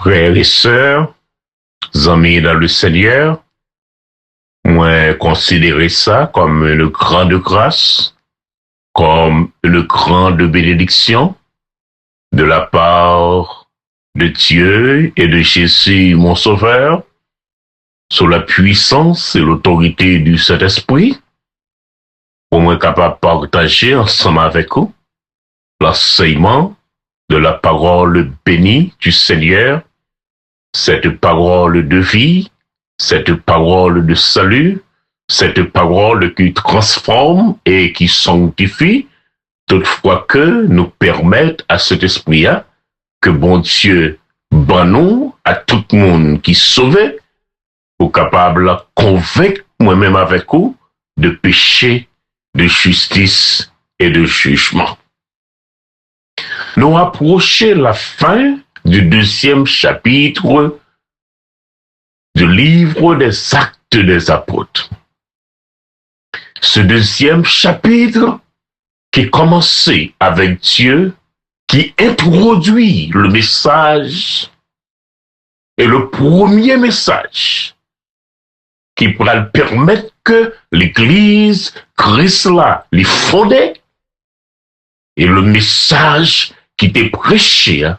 Frères et sœurs, amis dans le Seigneur, moi considérer ça comme une grande grâce, comme une grande bénédiction de la part de Dieu et de Jésus, mon Sauveur, sous la puissance et l'autorité du Saint-Esprit, pour moi capable de partager ensemble avec vous l'enseignement de la parole bénie du Seigneur, cette parole de vie, cette parole de salut, cette parole qui transforme et qui sanctifie, toutefois que nous permette à cet esprit-là que bon Dieu nous à tout le monde qui sauvé, pour capable de convaincre moi-même avec vous de péché, de justice et de jugement. Nous approchons la fin du 2e chapitre du livre des Actes des Apôtres. Ce 2e chapitre qui commençait avec Dieu, qui introduit le message, et le premier message qui pourra permettre que l'Église Christ-là les fondée, et le message qui était prêché,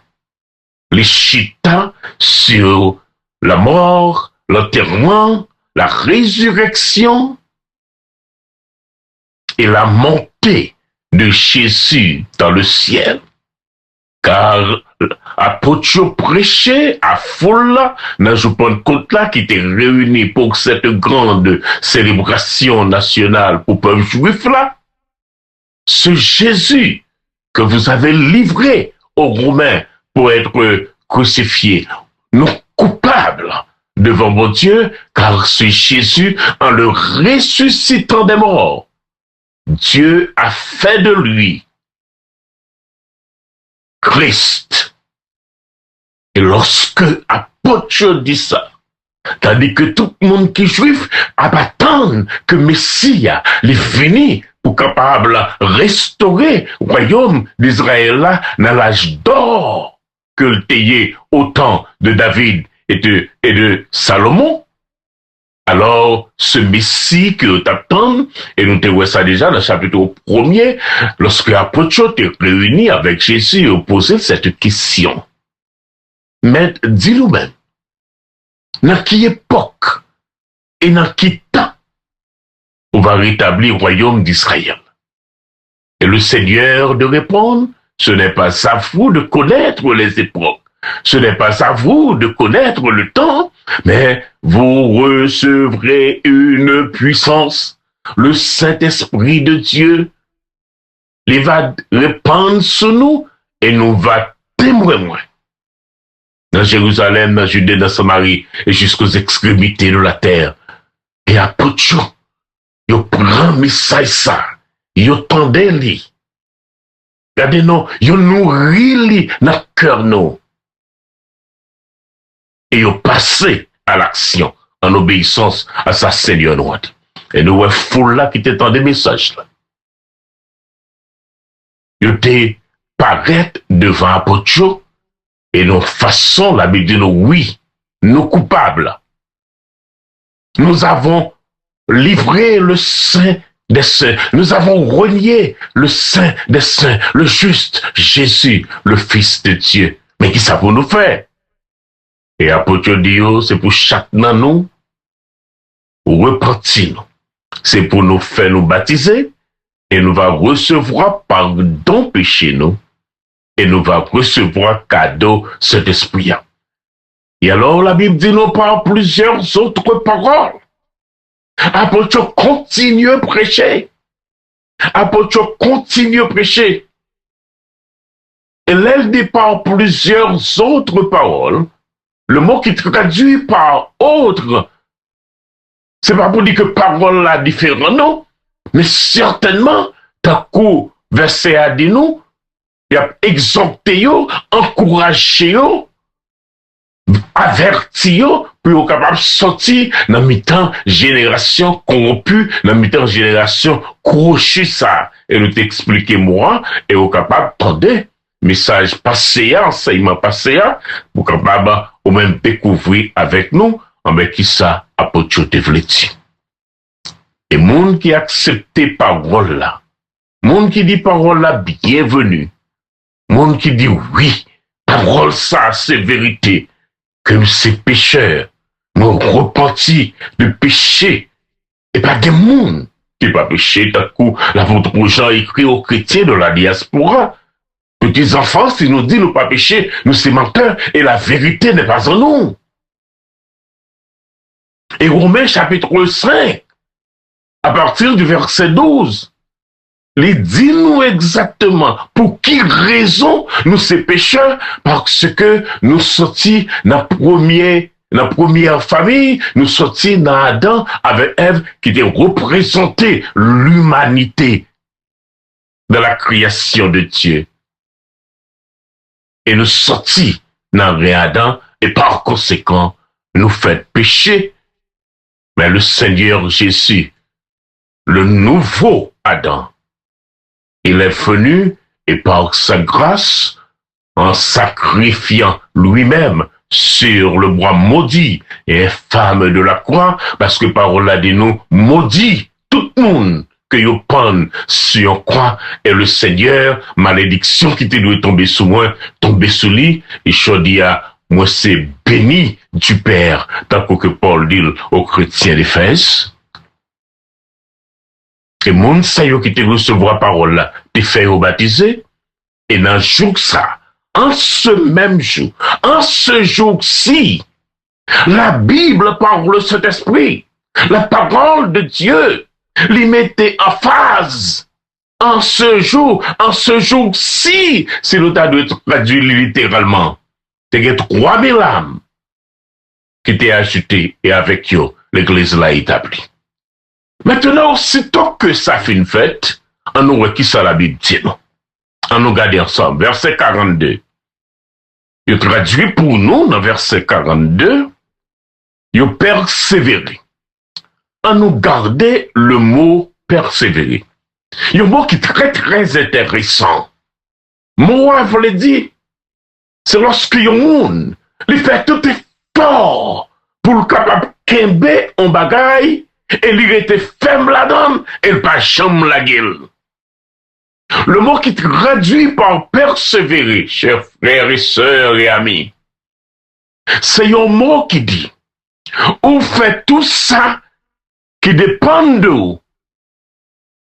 les chita sur la mort, l'enterrement, la résurrection et la montée de Jésus dans le ciel. Car apôtre prêché à foule dans le Pentecôte là qui était réuni pour cette grande célébration nationale pour le peuple juif là, ce Jésus que vous avez livré aux Romains pour être crucifié, nous coupables devant mon Dieu, car ce Jésus, en le ressuscitant des morts, Dieu a fait de lui Christ. Et lorsque apôtre dit ça, tandis que tout le monde qui est juif attend que Messie est venu pour capable restaurer le royaume d'Israël là dans l'âge d'or que le tayé au temps de David et de Salomon. Alors, ce Messie que t'attends, et nous te voyons ça déjà dans le chapitre 1er, lorsque l'apôtre est réuni avec Jésus et posé cette question. Mais dis-nous même, dans quelle époque et dans quel temps on va rétablir le royaume d'Israël? Et le Seigneur de répondre, ce n'est pas à vous de connaître les époques, ce n'est pas à vous de connaître le temps, mais vous recevrez une puissance. Le Saint-Esprit de Dieu, il va répandre sur nous et nous va témoigner. Dans Jérusalem, dans Judée, dans Samarie et jusqu'aux extrémités de la terre. Et à peu de choses, il prend message ça, il tendait li. Regardez nous, il nourrit li dans le cœur nous. Et il passé à l'action en obéissance à sa Seigneur noire. Et nous voyons foule là qui t'étend des messages là. Il était paraît devant apôtre et nos façons, la Bible dit nous, oui, nous coupables. Nous avons livré le saint des saints. Nous avons renié le saint des saints, le juste Jésus, le Fils de Dieu. Mais qui ça pour nous faire? Et apôtre dit, c'est pour chaque nous repentir. C'est pour nous faire nous baptiser et nous va recevoir pardon péché nous. Et nous va recevoir cadeau cet esprit. Et alors la Bible dit nous par plusieurs autres paroles. Apôtre continue à prêcher. Apôtre continue à prêcher. Et elle dit par plusieurs autres paroles. Le mot qui traduit par autre, c'est pas pour dire que parole là différent, non. Mais certainement, d'un coup, verset a dit nous, il a exhorté yo, encouragé yo, averti yo, pour yo capable sortir dans mi-temps génération corrompue, dans mi-temps génération crochue ça. Et nous t'expliquer moi, et yo capable tendez. message passé, enseignement passé, pour capable ou même découvrir avec nous, qui ça apôtre te vle di. Et monde qui accepte parole là, monde qui dit parole là, bienvenue. Monde qui dit oui, parole ça, c'est vérité, que c'est pécheur, nous repentis de péché, et pas des monde qui pas péché, d'un coup, l'apôtre Jean écrit aux chrétiens de la diaspora, petits enfants, si nous dit nous pas péché, nous sommes menteurs, et la vérité n'est pas en nous. Et Romains chapitre 5, à partir du verset 12, il dit nous exactement pour qui raison nous sommes pécheurs, parce que nous sortis dans la première famille, nous sortis dans Adam avec Ève qui était représenté l'humanité de la création de Dieu. Et nous sortis dans Adam et par conséquent nous fait pécher. Mais le Seigneur Jésus, le nouveau Adam, il est venu et par sa grâce, en sacrifiant lui-même sur le bois maudit et infâme de la croix, parce que parole a dit nous maudit tout le monde que vous prenez sur une croix, et le Seigneur, malédiction qui te doit tomber sous moi, tomber sous lui, et je dis à moi c'est béni du Père, tant que Paul dit aux chrétiens d'Éphèse. Et moun sa yo qui te recevoir parole là, te fait au baptiser, et dans jour ça, en ce même jour, en ce jour-ci, la Bible parle le Saint-Esprit, la parole de Dieu, l'y mettait en phase. En ce jour-ci, si l'on t'a traduit littéralement, il y a 3000 âmes qui étaient ajoutées et avec eux, l'église l'a établie. Maintenant, aussitôt que ça fait une fête, on nous voit qui ça la Bible dit, non? On nous regarde ensemble, verset 42. Il traduit pour nous, dans verset 42, il persévérer. On nous garder le mot persévérer. Il y a un mot qui est très, très intéressant. Moi, je vous l'ai dit, c'est lorsque il y a un monde, il fait tout effort pour le capable de en bagaille, et il était ferme là-dedans, et il pas chambre la gueule. Le mot qui traduit par persévérer, chers frères et sœurs et amis, c'est un mot qui dit, on fait tout ça qui dépend de vous,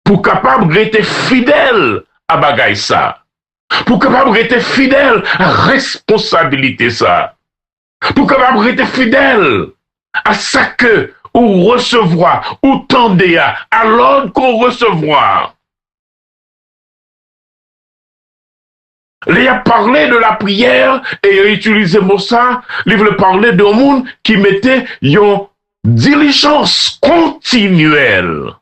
pour capable d'être fidèle à bagaille ça, pour capable d'être fidèle à responsabilité ça, pour capable d'être fidèle à ça que ou recevoir, ou tendez à l'ordre qu'on recevoir. Il a parlé de la prière et il a utilisé mot ça, il veut parler d'un monde qui mettait une diligence continuelle.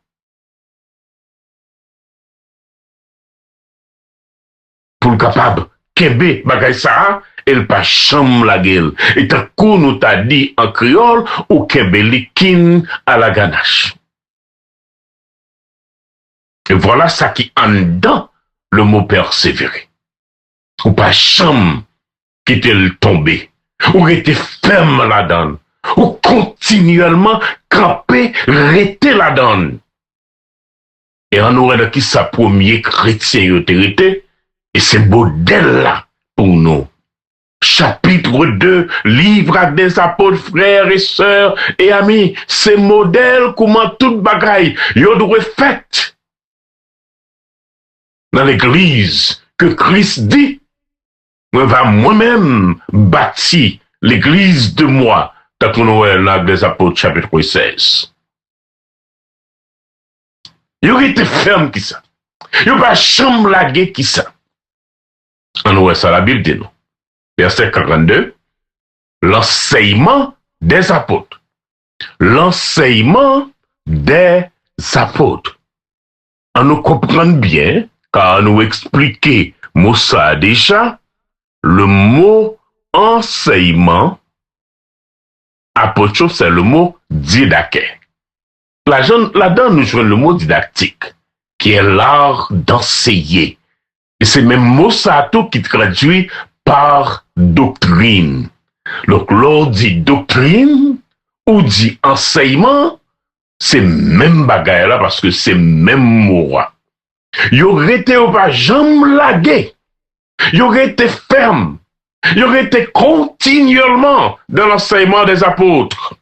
Pour le capable, Kébé, bagay ça, elle pas chambre la gueule. Et tant qu'on nous t'a dit en créole, ou Kébé likin à la ganache. Et voilà ça qui en dedans le mot persévérer. Ou pas chambre qui t'est tombé. Ou était ferme là-dedans. Ou continuellement camper, rester là-dedans. Et on aurait de qui sa premier chrétien autorité, et c'est modèle là pour nous. Chapitre 2, livre des apôtres, frères et sœurs et amis, c'est modèle comment toute bagaille, yo doit fait dans l'église que Christ dit, moi va moi-même bâtir l'église de moi, tant qu'on a l'acte des apôtres, chapitre 16. Yo été ferme qui ça. Yo pas chambre lagué qui ça. On voit ça la Bible dit nous. Verset 42, l'enseignement des apôtres. L'enseignement des apôtres. On nous comprend bien, car on nous expliquer mot ça déjà, le mot enseignement, apôtre, c'est le mot didactique. Là-dedans, nous jouons le mot didactique, qui est l'art d'enseigner. Et c'est même mot ça tout qui traduit par doctrine. Donc, l'on dit doctrine ou dit enseignement, c'est même bagaille là parce que c'est même mot. Il aurait été au pas jamais lagué. Il aurait été ferme. Il aurait été continuellement dans l'enseignement des apôtres.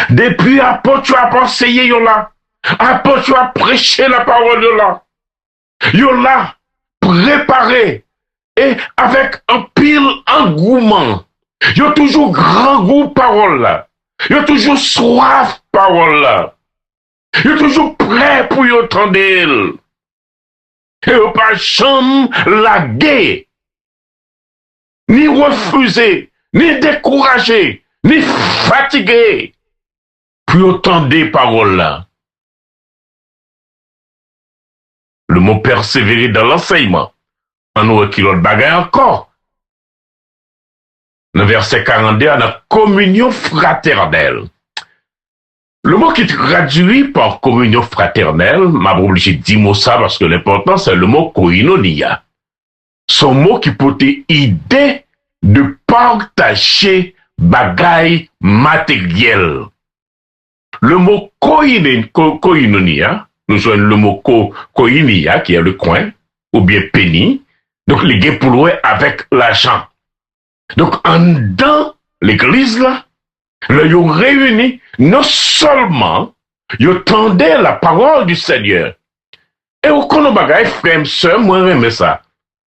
Depuis apôtre, tu as enseigné, yo là. Apôtre, tu as prêché la parole de là. Yo là, préparé. Et avec un pile engouement. Yo toujours grand goût parole là. Yo toujours soif parole là. Yo toujours prêt pour y entendre. Et yo pas jamais lagué. Ni refusé, ni découragé, ni fatigué. Puis autant des paroles là. Le mot persévérer dans l'enseignement. En nous qui l'autre bagaille encore. Le verset 42, on a communion fraternelle. Le mot qui traduit par communion fraternelle, m'a obligé de dire ça parce que l'important c'est le mot koinonia. Son mot qui peut être idée de partager bagaille matériel. Le mot koinonia, nous avons le mot koinia qui est le coin, ou bien penny, donc les gars pour louer avec l'argent. Donc en dans l'église là, ils ont réuni, non seulement, ils entendaient la parole du Seigneur. Et au kono bagaille, frère, sœur, moi j'aime ça.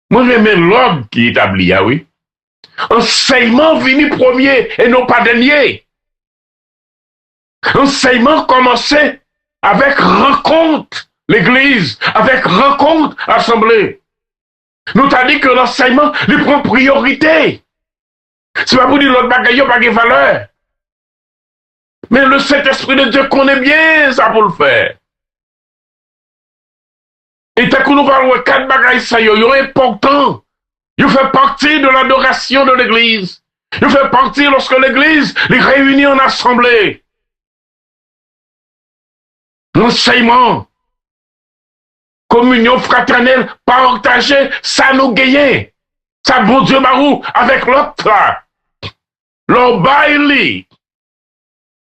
Moi j'aime l'ordre qui est établi, ah oui. Enseignement venu premier et non pas dernier. Enseignement commençait avec rencontre, l'église, avec rencontre, assemblée. Nous t'as dit que l'enseignement lui prend priorité. C'est pas pour dire l'autre bagaille n'a pas de valeur. Mais le Saint-Esprit de Dieu connaît bien ça pour le faire. Et t'as qu'on nous parle de 4 bagailles ça, yo important. Il fait partie de l'adoration de l'église. Il fait partie lorsque l'église les réunit en assemblée. L'enseignement, communion fraternelle, partager, ça nous gagne. Ça, bon Dieu, Marou, avec l'autre là. L'obaïli.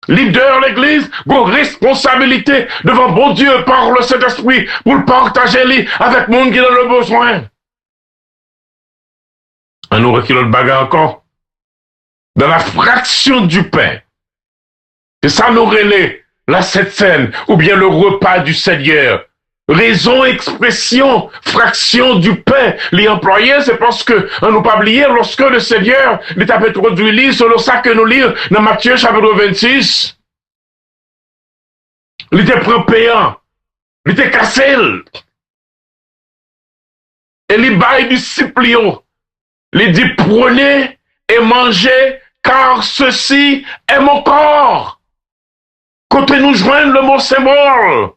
Leader de l'église, bon responsabilité devant bon Dieu par le Saint-Esprit pour le partager avec le monde qui a le besoin. Un autre kilo de bagarre encore. Dans la fraction du pain. C'est ça nous relais, la Sainte Seine, ou bien le repas du Seigneur. Raison, expression, fraction du pain. Les employés, c'est parce que, on nous pas oublier, lorsque le Seigneur, il a introduit l'île, sur le sac que nous lisons dans Matthieu chapitre 26, il était payant, il était cassé. Et il baille disciples, il dit, prenez et mangez, car ceci est mon corps. Quand nous joignent le mot symbole,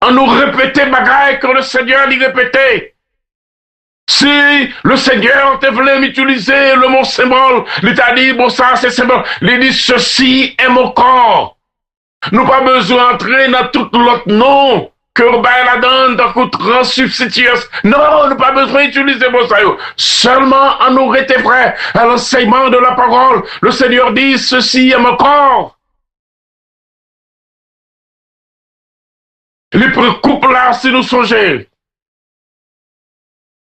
on nous répétait bagaille que le Seigneur lui répétait. Si le Seigneur te voulait m'utiliser le mot symbole, il t'a dit, bon ça c'est symbole, il dit ceci est mon corps. Nous pas besoin d'entrer dans tout l'autre nom que la donne dans coup transsubstitution. Non, nous pas besoin d'utiliser bon ça. Seulement on nous était prêts à l'enseignement de la parole. Le Seigneur dit ceci est mon corps. Les couple là, si nous songeons,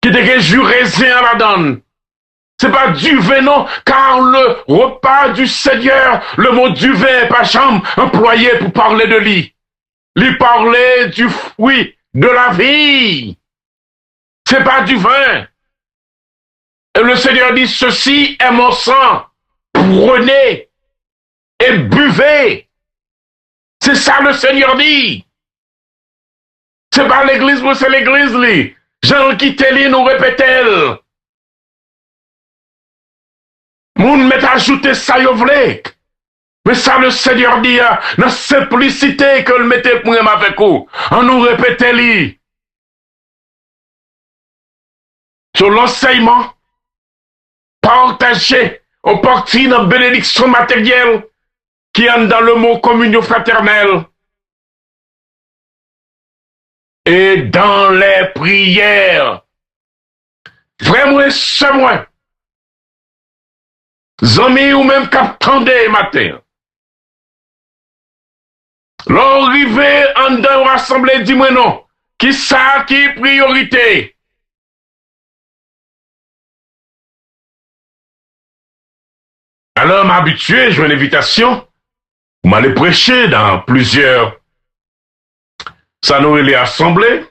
qui dégage du raisin à la donne. C'est pas du vin, non, car le repas du Seigneur, le mot du vin est pas chambre employé pour parler de lui. Il parlait du fruit de la vie. C'est pas du vin. Et le Seigneur dit, ceci est mon sang. Prenez et buvez. C'est ça le Seigneur dit. C'est pas l'église, mais c'est l'église, lui. Jean qui te nous répétait. Moun met ajouté ça, yo vle. Mais ça, le Seigneur dit, dans simplicité que le mettait pour avec vous. On nous répétait, lui. Sur l'enseignement, partagé, on partit dans bénédiction matérielle, qui est dans le mot communion fraternelle. et dans les prières. Vraiment, c'est moi. Zami ou même qu'attendez matin. L'arrivée en dedans rassemblée, dis-moi non. Qui ça qui priorité? Alors, m'habituer, j'ai une invitation. Vous m'allez prêcher dans plusieurs. Ça nous les assemblées.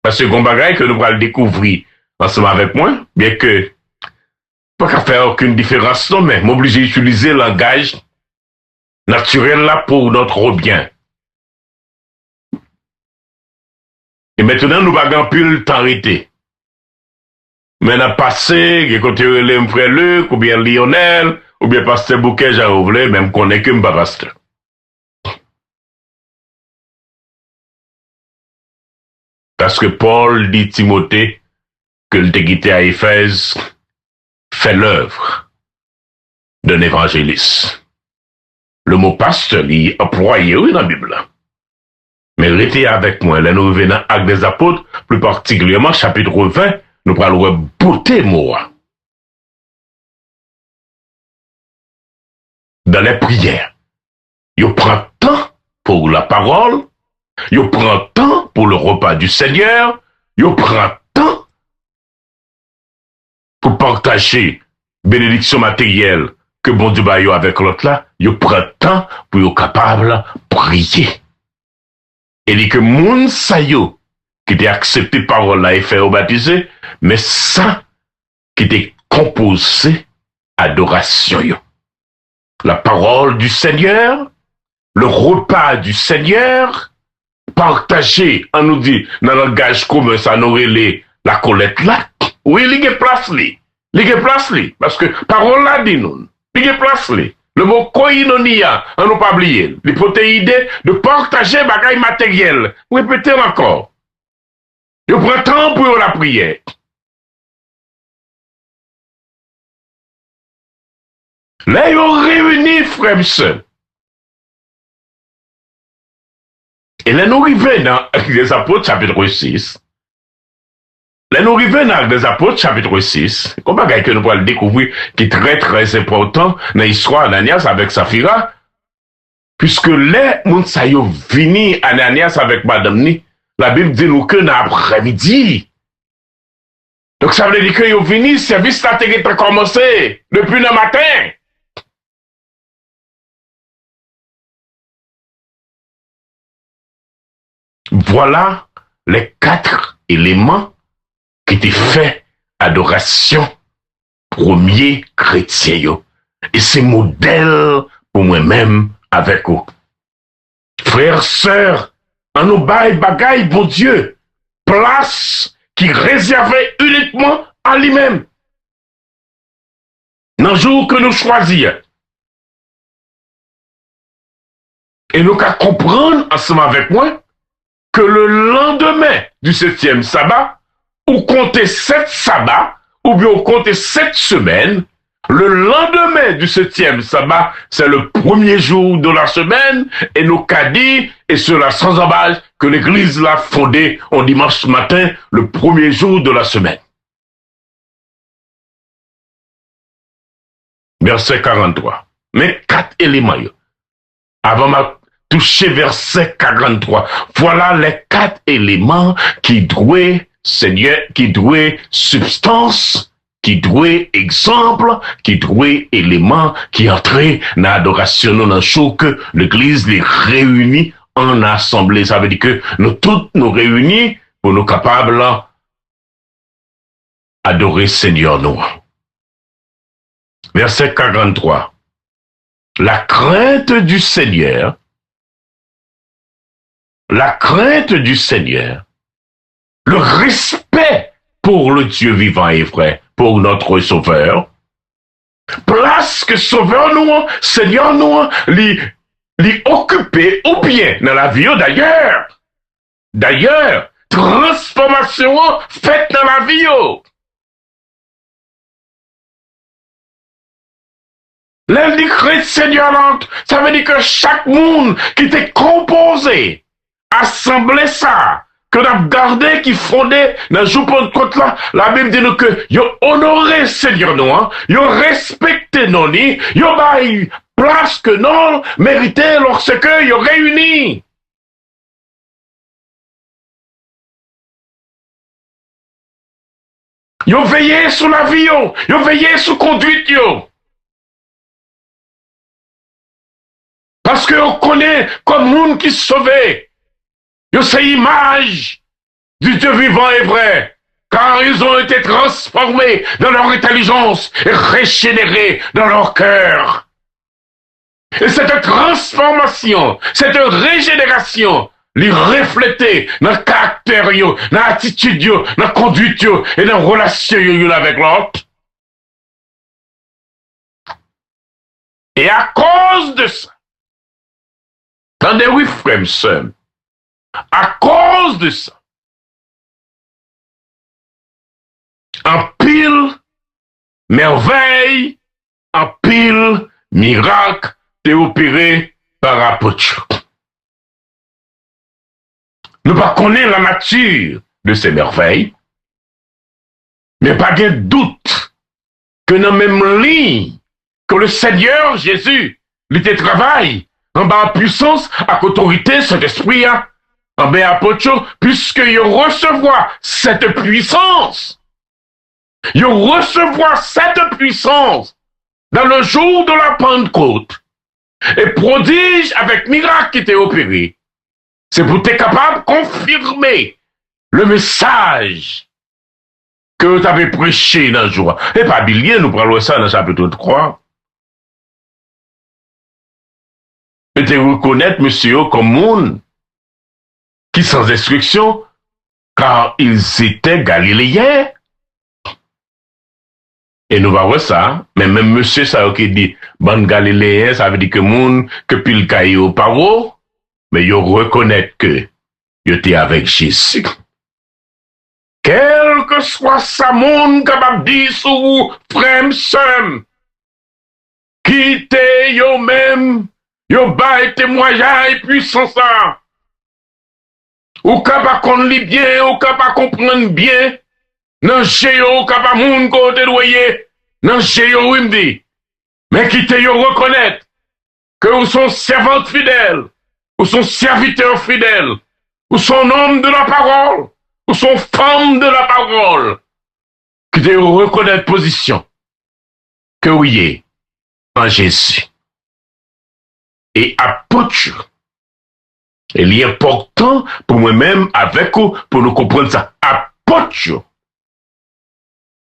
Parce que c'est bagaille que nous allons découvrir ensemble avec moi. Bien que, pas qu'à faire aucune différence, non, mais m'obliger à utiliser le langage naturel là pour notre bien. Et maintenant, nous n'avons plus le temps arrêté. Mais on a passé, il y a côté le frère Luc, ou bien Lionel, ou bien pasteur Bouquet, j'ai oublié, même qu'on n'est qu'un pasteur. Parce que Paul dit Timothée que le déguité à Éphèse fait l'œuvre d'un évangéliste. Le mot pasteur, il est employé, oui, dans la Bible. Mais restez avec moi, là, nous revenons à Actes des Apôtres, plus particulièrement, chapitre 20, nous parlons beauté, moi. Dans les prières, il prend temps pour la parole, il prend temps pour le repas du Seigneur, il prend temps pour partager bénédiction matérielle que bon Dieu baille avec l'autre là, il prend temps pour être capable de prier. Et dit que moun sa yo qui était accepté par là et fait au baptisé, mais ça qui était composé adoration yo. La parole du Seigneur, le repas du Seigneur, partagé, on nous dit, dans le langage commun, ça nous relève la collecte là. Oui, il y a place li. Il y a place li. Parce que parole là dit nous. Il y a place li. Le mot koinonia, on n'a pas oublié. L'hypothèse de partager bagaille matériel. Répétez encore. Il prend temps pour la prière. Là, ils ont réuni, frères et sœurs. Et là, nous arrivons dans les Apôtres, chapitre 6. Là, nous arrivons dans les Apôtres, chapitre 6. Comme bagaille que nous allons découvrir, qui est très, très important dans l'histoire d'Ananias avec Saphira. Puisque les moun sa yo vini Ananias avec Madame Ni, la Bible dit nous que dans l'après-midi. Donc ça veut dire que yo vini, service là a commencé depuis le matin. Voilà les 4 éléments qui étaient faits adoration premier chrétien yo. Et c'est modèle pour moi-même avec vous. Frères, sœurs, en nous bail bagaille, bon Dieu, place qui réservait uniquement à lui-même. Dans le jour que nous choisissions. Et nous qu'à comprendre ensemble avec moi que le lendemain du 7e sabbat, ou compter 7 sabbats, ou bien on compter 7 semaines, le lendemain du 7e sabbat, c'est le premier jour de la semaine, et nous qu'a dit, et cela sans embâche, que l'église l'a fondée en dimanche matin, le premier jour de la semaine. Verset 43. Mais 4 éléments. Avant ma toucher verset 43. Voilà les 4 éléments qui douaient Seigneur, qui douaient substance, qui douaient exemple, qui douaient éléments, qui entraient dans l'adoration, dans le jour que l'église les réunit en assemblée. Ça veut dire que nous tous nous réunis pour nous capables d'adorer Seigneur nous. Verset 43. La crainte du Seigneur, le respect pour le Dieu vivant et vrai, pour notre Sauveur, place que Sauveur nous, Seigneur nous, l'y occuper ou bien dans la vie d'ailleurs. D'ailleurs, transformation faite dans la vie. Lundi Seigneur, ça veut dire que chaque monde qui était composé, assemblé ça, que nous gardé, qui fondé dans le jour Pentecôte là, la Bible dit nous que ils ont honoré Seigneur nous, ils ont respecté nous, ils ont baillé place que nous mérité lorsque ils ont réuni. Ils ont veillé sur la vie, ils ont veillé sur la conduite. Parce qu'on connaît comme monde qui se sauvait. Ils c'est image du Dieu vivant et vrai. Car ils ont été transformés dans leur intelligence et régénérés dans leur cœur. Et cette transformation, cette régénération, les refléter dans le caractère, dans l'attitude, dans la conduite et dans la relation avec l'autre. Et à cause de ça, attendez, oui, frère, sœur, à cause de ça, en pile merveille, en pile miracle est opéré par apôtre. Nous ne connaissons pas la nature de ces merveilles, mais pas de doute que dans la même ligne que le Seigneur Jésus, il travaille en bas puissance, à autorité, cet esprit, en bas apôtre, puisqu'il recevoir cette puissance. Il recevoir cette puissance dans le jour de la Pentecôte. Et prodige avec miracle qui était opéré. C'est pour être capable de confirmer le message que tu avais prêché dans le jour. Et pas bien, nous prenons ça dans le chapitre 3. Et te reconnaître, monsieur, comme monde qui sans instruction, car ils étaient galiléens. Et nous allons voir ça, mais même monsieur ça qui dit, bon galiléen, ça veut dire que monde, que pile caillé au paro, mais ils reconnaissent que ils étaient avec Jésus. Quel que soit sa monde capable de dire sur vous, frère, sœur, quittez yo même, yo bail témoignage et puissance ça. Ou capable connaître bien, ou capable comprendre bien, non géo capable monde côté loyer, non géo il me dit, mais quittez yo reconnaître que vous sont servantes fidèles, ou sont serviteurs fidèles, ou sont hommes de la parole, ou sont femmes de la parole, qui devez reconnaître position que oui est en Jésus. Et apôtre, il est important pour moi-même avec vous, pour nous comprendre ça. Apôtre,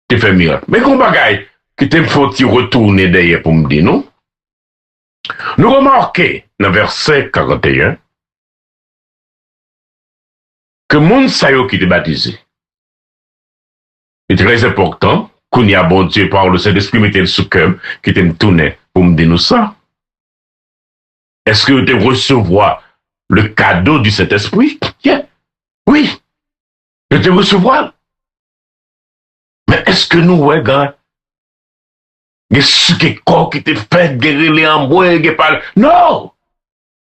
tu fais miracle. Mais qu'on bagaille, qui te faut retourner derrière pour me dire non? Nous remarquons dans le verset 41 que moun sa yo qui est baptisé. C'est très important qu'on y a bon Dieu par le Saint-Esprit mettait le sous-cœur qui te tourné pour me dire nous ça. Est-ce que vous devez recevoir le cadeau du Saint-Esprit? Yeah. Oui. Je devez recevoir. Mais est-ce que nous, ouais, gars, il y a ce qui te fait guérir les emboués, non!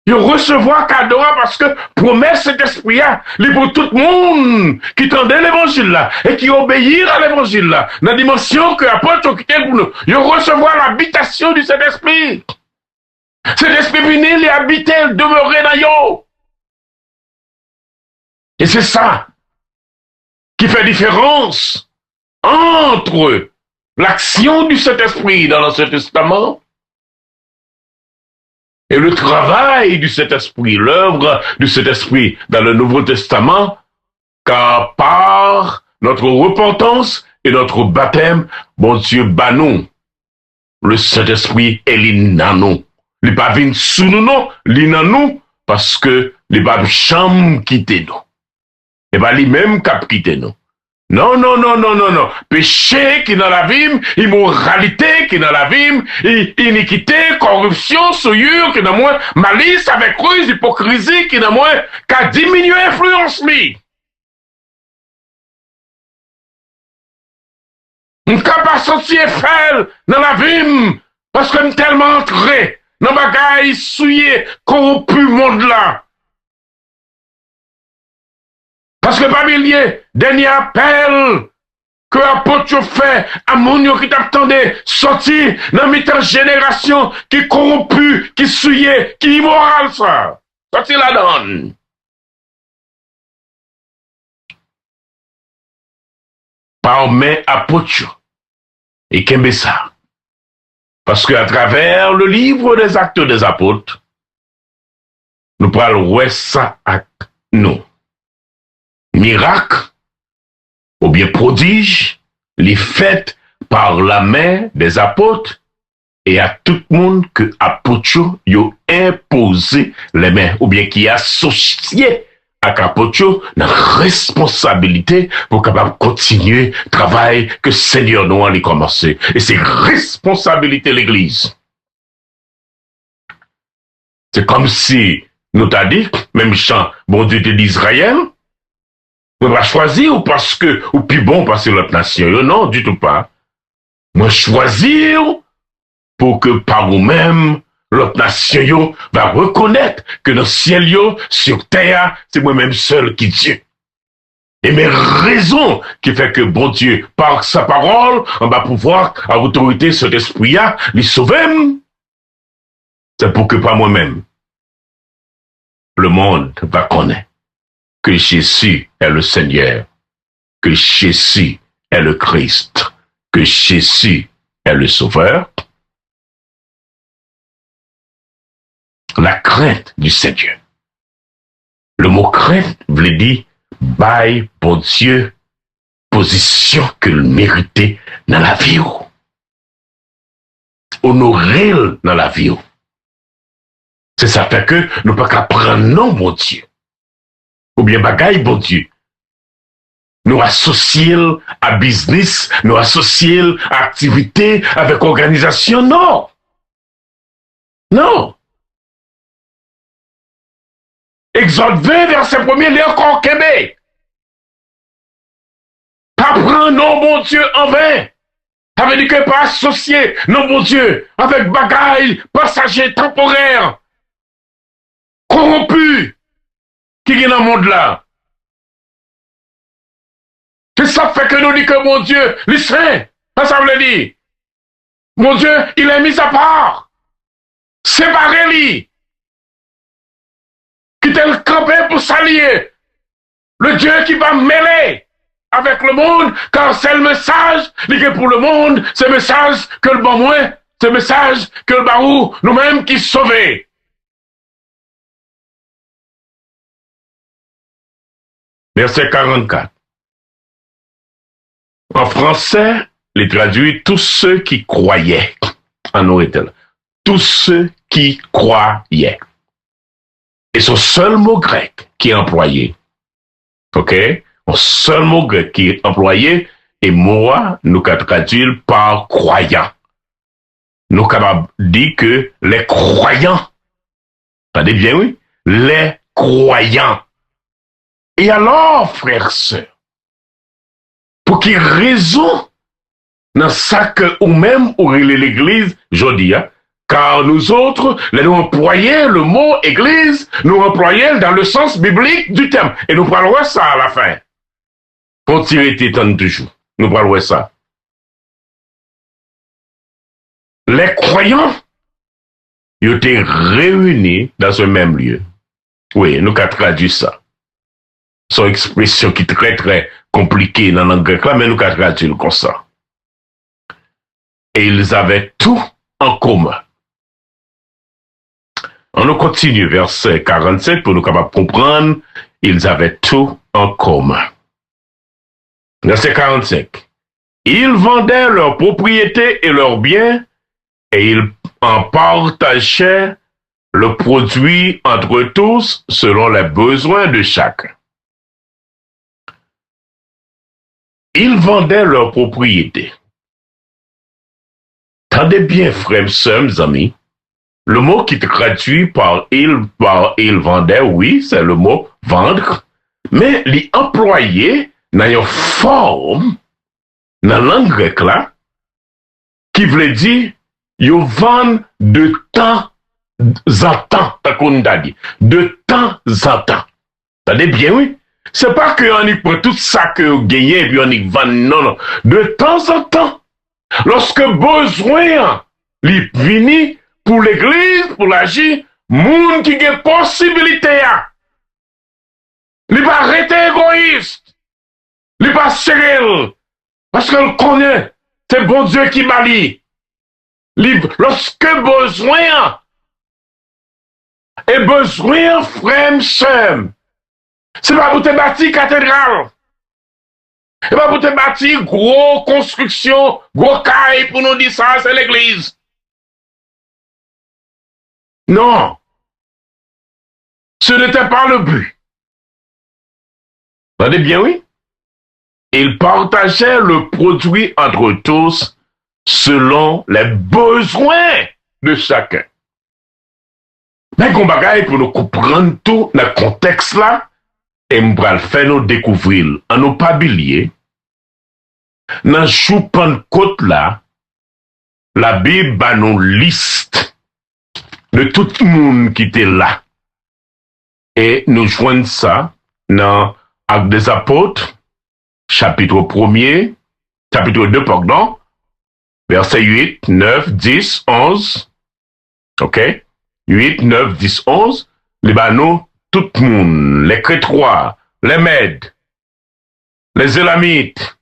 Il recevoir cadeau parce que promesse cet esprit-là, il pour tout le monde qui tendait l'évangile là et qui obéit à l'évangile là, dans la dimension que l'apôtre qui était pour nous. Il recevoir l'habitation du Saint-Esprit. Cet esprit venu, il habitait, il demeurait dans yo. Et c'est ça qui fait différence entre l'action du Saint-Esprit dans l'Ancien Testament et le travail du Saint-Esprit, l'œuvre du Saint-Esprit dans le Nouveau Testament, car par notre repentance et notre baptême, bon Dieu, banou, le Saint-Esprit est l'inano. Il n'est pas venu sous nous, non, l'inano, parce que il n'est pas chambre quitter nous. Il n'est pas lui-même qui a quitté nous. Non, non, non, non, non, non. Péché qui est dans la vie, immoralité qui est dans la vie, iniquité, corruption, souillure qui est dans moi, malice avec ruse, hypocrisie qui est dans moi, qui a diminué l'influence. On ne peut pas sortir faire dans la vie parce qu'on est tellement entré dans le bagaille souillé, corrompu monde là. Parce que Babylien, dernier appel que l'apôtre fait à mon yo qui t'attendait, sorti dans une génération qui est corrompue, qui est souillée, qui est immorale, ça. Sorti la donne. Par main apôtre. Et qu'aimez ça. Parce qu'à travers le livre des actes des apôtres, nous parlons ouais ça à nous. Miracle, ou bien prodige, les faits par la main des apôtres et à tout le monde que apôtres ont imposé les mains, ou bien qui est associé à apôtres dans responsabilité pour capable continuer le travail que Seigneur nous a commencé. Et c'est responsabilité de l'Église. C'est comme si nous t'a dit, même chant, bon Dieu de l'Israël, on va choisir parce que, ou plus bon parce que l'autre nation, non, du tout pas. Moi, choisir pour que par vous-même, l'autre nation va reconnaître que dans le ciel, sur terre, c'est moi-même seul qui Dieu. Et mes raisons qui fait que bon Dieu, par sa parole, on va pouvoir, à autorité, cet esprit-là, les sauver, c'est pour que par moi-même, le monde va connaître que Jésus est le Seigneur, que Jésus est le Christ, que Jésus est le Sauveur. La crainte du Seigneur. Le mot crainte veut dire bail pour Dieu, position que le méritait dans la vie. Honorer dans la vie. C'est ça fait que nous pas qu'à prendre non, mon Dieu. Ou bien bagaille, bon Dieu. Nous associons à business, nous associons à activité, avec organisation, non. Non. Exode 20, verset 1er, il est encore Québec. Pas prendre non, bon Dieu, en vain. Ça veut dire que pas associer, non, bon Dieu, avec bagaille, passager temporaire, corrompu, qui est dans le monde là. C'est ça fait que nous dit que mon Dieu, les saints, ça veut dire. Mon Dieu, il est mis à part. Séparé lui. Qui t'est le campé pour s'allier. Le Dieu qui va mêler avec le monde, car c'est le message, que pour le monde, c'est le message que le bon moins, c'est le message que le barou, nous-mêmes qui sauvés. Verset 44. En français, les traduit tous ceux qui croyaient en Noël. Tous ceux qui croyaient. Et son seul mot grec qui est employé. OK? Un seul mot grec qui est employé, et moi, nous traduire par croyant. Nous avons dit que les croyants, attendez bien, oui? Les croyants. Et alors, frères, sœurs, pour quelle raison, dans ça que ou même ou l'église, je dis, hein, car nous autres, nous employons le mot église, nous employons dans le sens biblique du terme. Et nous parlerons ça à la fin. Continuez toujours. Nous parlerons ça. Les croyants, ils étaient réunis dans un même lieu. Oui, nous avons traduit ça. Son expression qui est très très compliquée dans la langue grecque, mais nous avons traduit comme ça. Et ils avaient tout en commun. On nous continue verset 47 pour nous capables comprendre, ils avaient tout en commun. Verset 45. Ils vendaient leurs propriétés et leurs biens et ils en partageaient le produit entre tous selon les besoins de chacun. Ils vendaient leurs propriétés. Tendez bien, frères, sœurs, amis. Le mot qui traduit par il vendait, oui, c'est le mot vendre, mais les employés dans une forme, dans la langue grecque là, qui veut dire, ils vendent de temps en temps, de temps en temps. Tendez bien, oui. C'est pas qu'on y prend tout ça que vous gagnez et puis on y vend. Non, non. De temps en temps, lorsque besoin, il vient pour l'église, pour l'agir, moun qui a possibilité, il va arrêter égoïste, il va serrer, parce qu'il connaît, c'est bon Dieu qui m'a dit. Lorsque besoin, et besoin, frère, sœur, c'est pas pour te bâtir cathédrale. C'est pas pour te bâtir gros construction, gros caille pour nous dire ça, c'est l'église. Non. Ce n'était pas le but. Vous entendez bien, oui? Ils partageaient le produit entre tous selon les besoins de chacun. Mais qu'on bagaille pour nous comprendre tout le contexte là, et nous allons faire nous découvrir en nos pabiliers, dans le Pentecôte là, la Bible a nous liste de tout le monde qui était là. Et nous joignons ça dans Actes des Apôtres, chapitre 1er, chapitre 2, pardon, versets 8, 9, 10, 11. OK? 8, 9, 10, 11. Les banos, tout le monde, les Crétois, les Mèdes, les Élamites,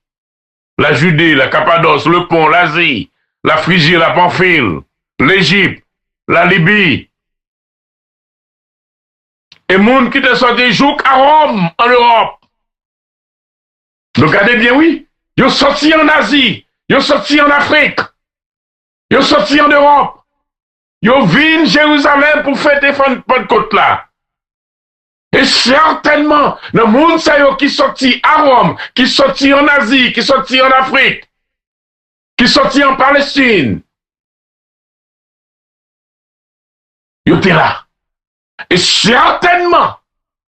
la Judée, la Cappadoce, le Pont, l'Asie, la Phrygie, la Pamphylie, l'Égypte, la Libye. Et monde qui te sorti jouk à Rome, en Europe. Donc, regardez bien, oui. Ils sont sortis en Asie. Ils sont sortis en Afrique. Ils sont sortis en Europe. Ils viennent Jérusalem pour fêter Pentecôte là. Et certainement, le monde qui sorti à Rome, qui sorti en Asie, qui sorti en Afrique, qui sorti en Palestine. Ils étaient là. Et certainement,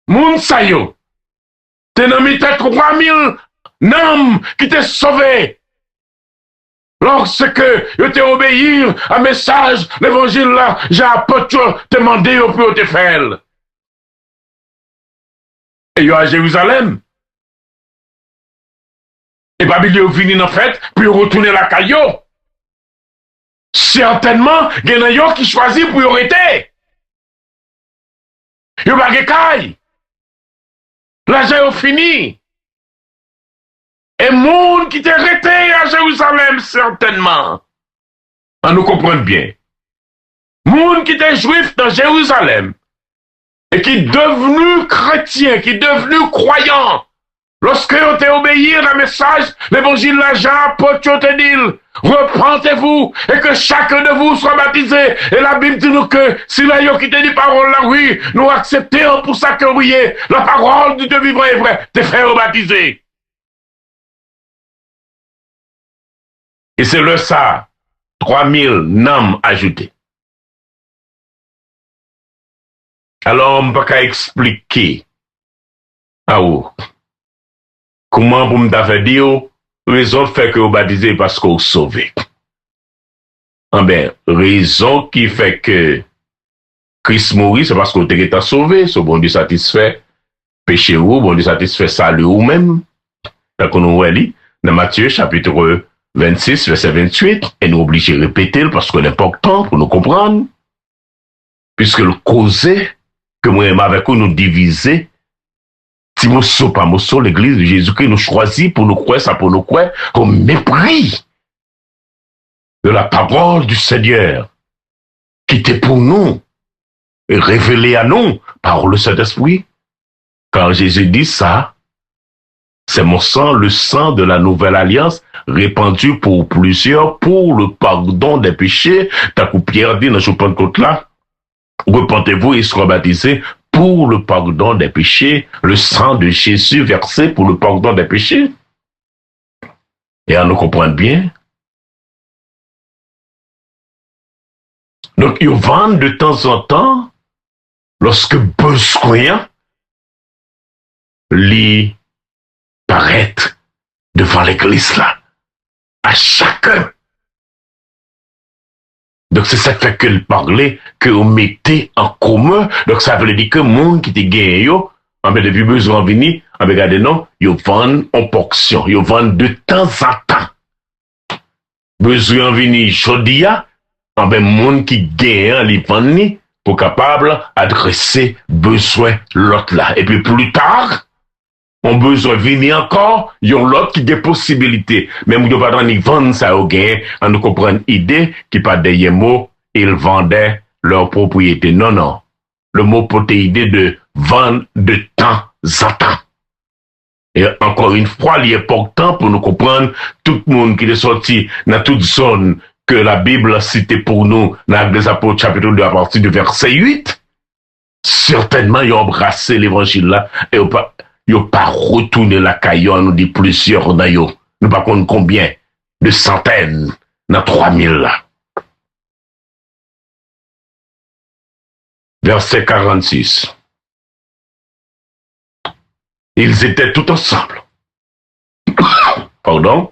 moun sa yo, t'es nommé 3000 nam qui t'est sauvé. Lorsque yo t'es obéir à message, l'évangile là, j'ai apporté, te demandé au plus te faire. Et yo à Jérusalem. Et Babylone vini en fait, puis retourner la caillou. Certainement, il y en a yo qui choisit pour y arrêter. Yo bagay kay. L'argent est fini. Et monde qui t'est arrêté à Jérusalem, certainement. On nous comprend bien. Monde qui était juif dans Jérusalem. Et qui est devenu chrétien, qui est devenu croyant. Lorsque on t'a obéi à la message, l'évangile là, Jean-Paul te dit, repentez-vous et que chacun de vous soit baptisé. Et la Bible dit nous que si la yo qui te dit parole là, oui, nous acceptons pour ça que oui, la parole du Dieu vivant est vraie, te faire baptiser. Et c'est le ça, 3000 noms ajoutés. Alors, on ne peut pas expliquer. Ah oui. Comment vous m'avez dit, raison fait que vous baptisez parce que vous sauvez. Ah ben, raison qui fait que Christ mourit, c'est parce que vous êtes été sauvé, ce bon Dieu satisfait péché ou, bon Dieu satisfait salut ou même. Donc, nous lit dans Matthieu chapitre 26, verset 28, et nous obligés de répéter parce que c'est important pour nous comprendre, puisque le causé que moi et avec vous nous diviser, si nous pas l'église de Jésus-Christ nous choisit pour nous croire, ça pour nous croire, au mépris de la parole du Seigneur, qui était pour nous, et révélée à nous par le Saint-Esprit. Quand Jésus dit ça, c'est mon sang, le sang de la nouvelle alliance, répandu pour plusieurs, pour le pardon des péchés. T'as coup Pierre dit dans ce Pentecôte là, repentez-vous et soyez baptisés pour le pardon des péchés, le sang de Jésus versé pour le pardon des péchés. Et on nous comprend bien. Donc, ils vendent de temps en temps, lorsque besoin, les paraître devant l'église là, à chacun. Donc, c'est ça que parlait, que vous mettez en commun. Donc, ça veut dire que le monde qui te gagne, depuis besoin vini, regardez non, ils vendent en portion, ils vendent de temps en temps. Besoin vini chodia, monde qui gagne les vendre pour capable adresser besoin l'autre là. Et puis plus tard, on besoin venir encore, il y a l'autre qui a des possibilités. Même si on pas ni vendre ça au gain, on nous comprend une idée qui pas des mots, ils vendaient leur propriété. Non, non. Le mot pour idée de vendre de temps en temps. Et encore une fois, il est important pour nous comprendre tout le monde qui est sorti dans toute zone que la Bible a cité pour nous dans les Apôtres chapitre 2 à partir du verset 8. Certainement, ils ont embrassé l'évangile là et ils n'ont pas retourné la caillou, nous dit plusieurs dans eux. Nous ne savons pas combien de centaines dans 3000 là. Verset 46. Ils étaient tous ensemble. Pardon?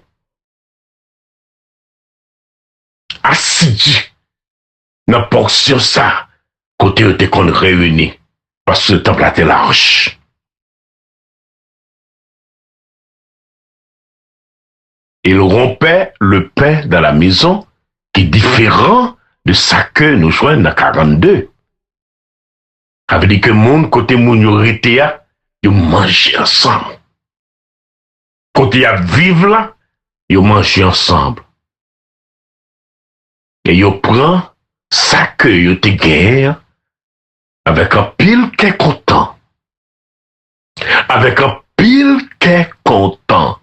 Assidus. Dans portion ça, côté où était qu'on réunit. Parce que le temple était large. Ils rompaient le pain dans la maison, qui est différent de ça que nous joignons dans 42. Ça veut dire que mon côté mouniorité, ils mangent ensemble. Côté y a vivre là, ils mangent ensemble. Et ils prennent ça que ils te gagnent avec un pile qui est content. Avec un pile qui est content.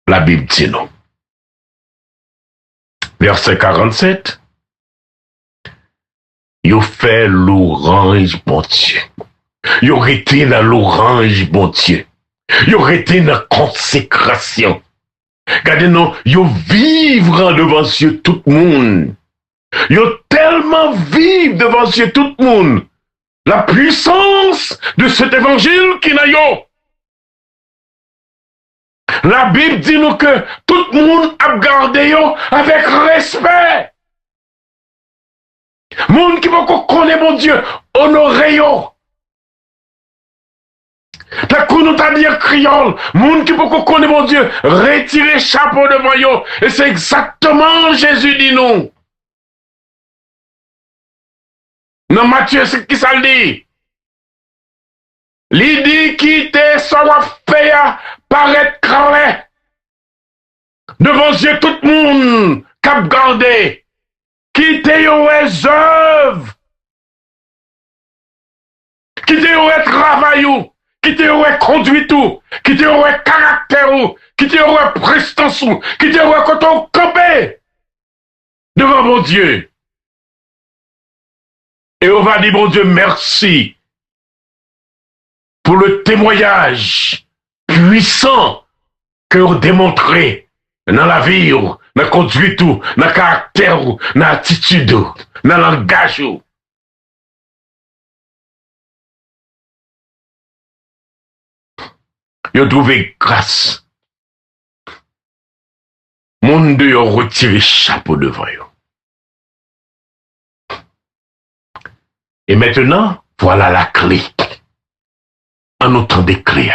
La Bible dit non. Verset 47. Ils fait l'orange, bon Dieu. Ils ont été dans l'orange, bon Dieu. Ils ont été dans la consécration. Regardez-nous, ils vivent devant Dieu tout le monde. Ils ont tellement vivre devant Dieu tout le monde. La puissance de cet évangile qui n'a yo. La Bible dit nous que tout le monde a gardé yo avec respect. Monde qui va connaître mon Dieu, honorer yo. La nous t'a dit criole, monde qui peut connaître mon Dieu, retirer chapeau devant yo. Et c'est exactement Jésus dit nous. Non, Matthieu, c'est qui ça le dit? Il dit qui te soit fait paraître clair. Devant Dieu, tout le monde cap gardé. Qui te les œuvres. Qui te les travail. Qui te les conduit tout. Qui te les caractère. Qui te les prestance. Qui te les quand on campé. Devant mon Dieu. Et on va dire, mon Dieu, merci pour le témoignage puissant que vous démontrez dans la vie, dans la conduite, dans le caractère, dans l'attitude, dans le langage. Vous avez trouvé grâce. Mon Dieu a retiré le chapeau devant vous. Et maintenant, voilà la clé. En autant des clés.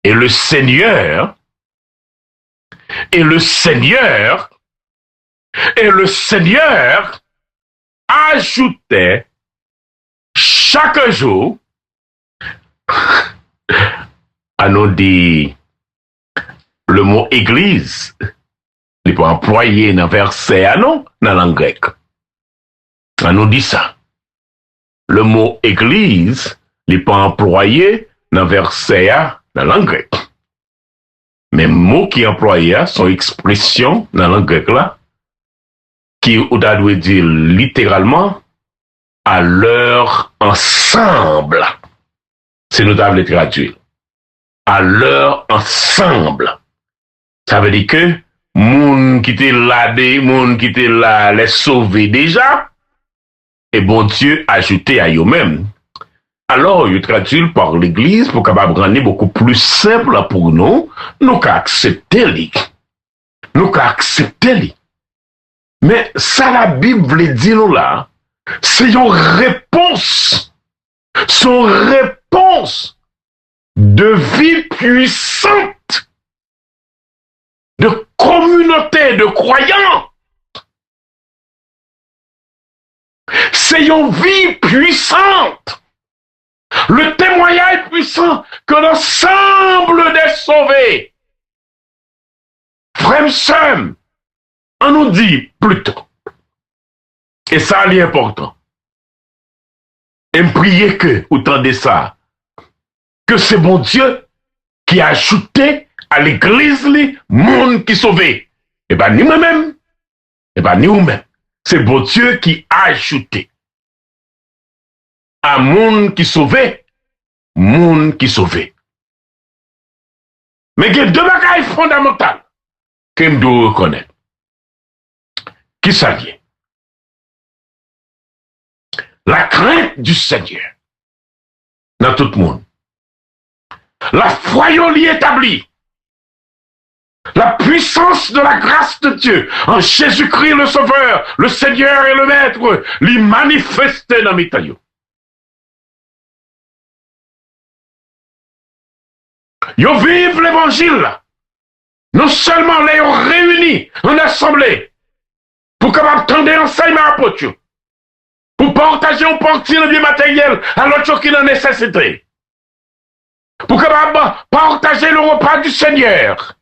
Et le Seigneur ajoutait chaque jour à nous dire le mot église. Il peut employer dans verset à nous, dans la langue grecque. On nous dit ça. Le mot église, il peut employer dans verset à dans la langue grecque. Mais mots qui employent sont expressions dans la langue grecque là, qui ou doit dire littéralement à leur ensemble. C'est notable de traduire. À leur ensemble. Ça veut dire que moun qui était là, moun qui était là, les sauver déjà. Et bon Dieu ajouté à eux-mêmes. Alors, il traduit par l'Église pour capable rendre beaucoup plus simple pour nous, nous qu'à accepter lui. Nous qu'à accepter lui. Mais ça, la Bible veut dire nous là, c'est une réponse. Son réponse puissance de vie puissante, de communauté de croyants. C'est une vie puissante. Le témoignage puissant que l'ensemble des sauvés, frères et sœurs, on nous dit plutôt, et ça est important, et me prier que, autant de ça, que c'est bon Dieu qui a ajouté à l'église les monde qui sauvé. Et bien, ni moi-même, et bien, ni vous-même. C'est bon Dieu qui a ajouté à monde qui sauvé, monde qui sauvé. Mais il y a deux bagailles fondamentales que je dois reconnaître. Qui s'allie? La crainte du Seigneur dans tout le monde. La foi établie. La puissance de la grâce de Dieu en Jésus-Christ le Sauveur, le Seigneur et le Maître, l'y manifester dans mes taillots. Ils vivent l'évangile. Non seulement les réunis en assemblée pour capable tendre l'enseignement apôtre, pour partager un parti de bien matériel à l'autre qui en nécessité, pour capable partager le repas du Seigneur.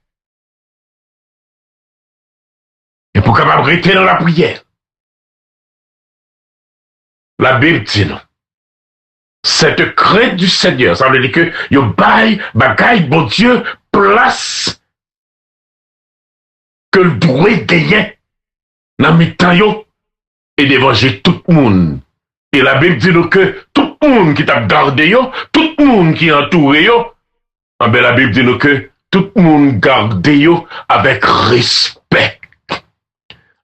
Et pour capable rester dans la prière. La Bible dit non. Cette crainte du Seigneur, ça veut dire que yo bagaille bon Dieu place que le droit gagner dans mes temps et d'évanger tout le monde. Et la Bible dit nous que tout le monde qui t'a gardé yo, tout le monde qui entouré yo, ah ben la Bible dit nous que tout le monde garde yo avec respect.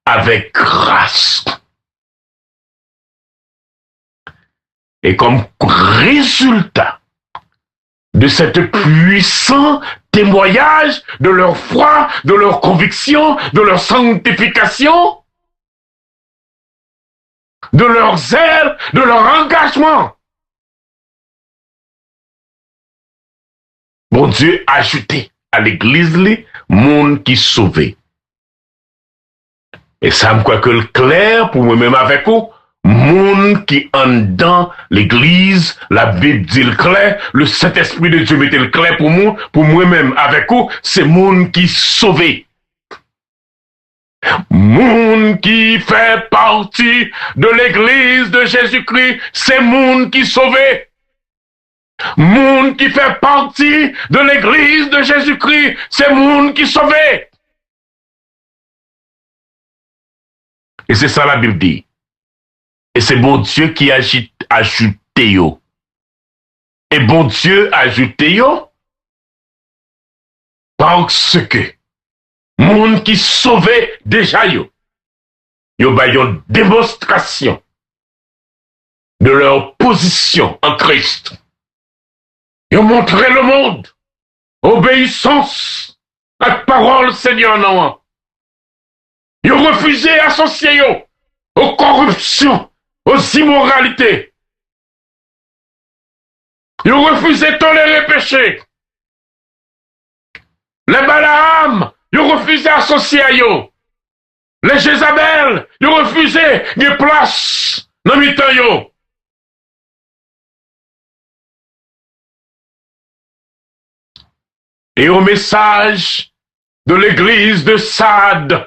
Avec grâce. Et comme résultat de cette puissant témoignage de leur foi, de leur conviction, de leur sanctification, de leur zèle, de leur engagement, bon Dieu a ajouté à l'église les monde qui sauvé. Et ça me croit que le clair pour moi-même avec vous, monde qui en dans l'église, la Bible dit le clair, le Saint-Esprit de Dieu mettait le clair pour moi-même avec vous, c'est monde qui sauvé. Monde qui fait partie de l'église de Jésus-Christ, c'est monde qui sauvé. Monde qui fait partie de l'église de Jésus-Christ, c'est monde qui sauvé. Et c'est ça la Bible dit. Et c'est bon Dieu qui a ajouté yo. Et bon Dieu a ajouté yo parce que monde qui sauvé déjà yo. Yo ba une démonstration de leur position en Christ. Yo montré le monde obéissance à la parole Seigneur non. Ils ont refusé d'associer aux corruptions, aux immoralités. Ils ont refusé de tolérer le péché. Les Balaam, ils ont refusé d'associer à eux. Les Jézabel, ils ont refusé de place dans le temps. Et au message de l'église de Sade,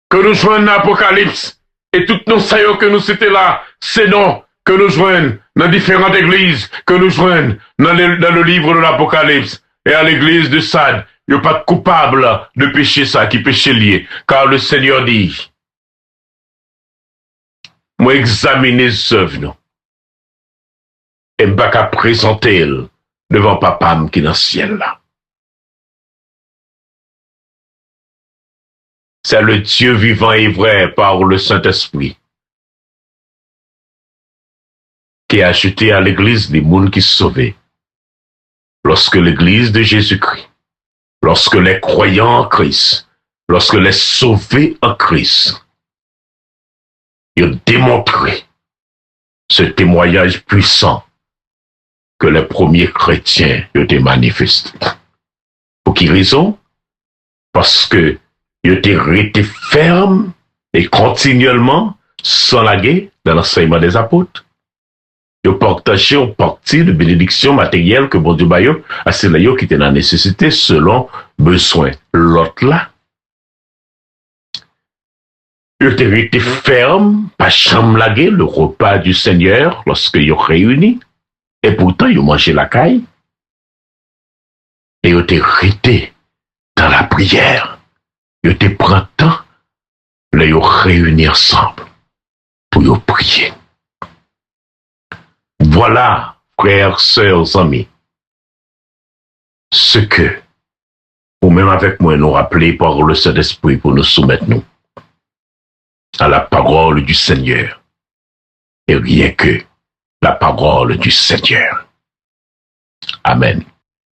que nous joignons l'Apocalypse, et toutes nos saillots que nous c'était là, c'est non que nous joignons dans différentes églises, que nous joignons dans le livre de l'Apocalypse, et à l'église de Sade, il n'y a pas de coupable de péché ça, qui péché lié, car le Seigneur dit, moi examiner ce œuvre, et m'pas qu'à présenter devant papa qui est dans le ciel là. C'est le Dieu vivant et vrai par le Saint-Esprit qui a ajouté à l'église des mondes qui sont sauvés. Lorsque l'église de Jésus-Christ, lorsque les croyants en Christ, lorsque les sauvés en Christ, ils ont démontré ce témoignage puissant que les premiers chrétiens étaient manifestés. Pour qui raison? Parce que ils étaient restés fermes et continuellement sans la guerre dans l'enseignement des apôtres. Ils partageaient une partie de bénédiction matérielle que bon Dieu baillot à ceux-là qui étaient dans la nécessité selon besoin. L'autre là, ils étaient restés fermes, pas jamais la guerre, le repas du Seigneur lorsqu'ils ont réunis. Et pourtant, ils ont mangé la caille. Et ils étaient restés dans la prière. Ils étaient pris temps, ils ont réunis ensemble pour prier. Voilà, frères, sœurs, amis, ce que, ou même avec moi, nous rappeler par le Saint-Esprit pour nous soumettre nous à la parole du Seigneur. Et rien que la parole du Seigneur. Amen.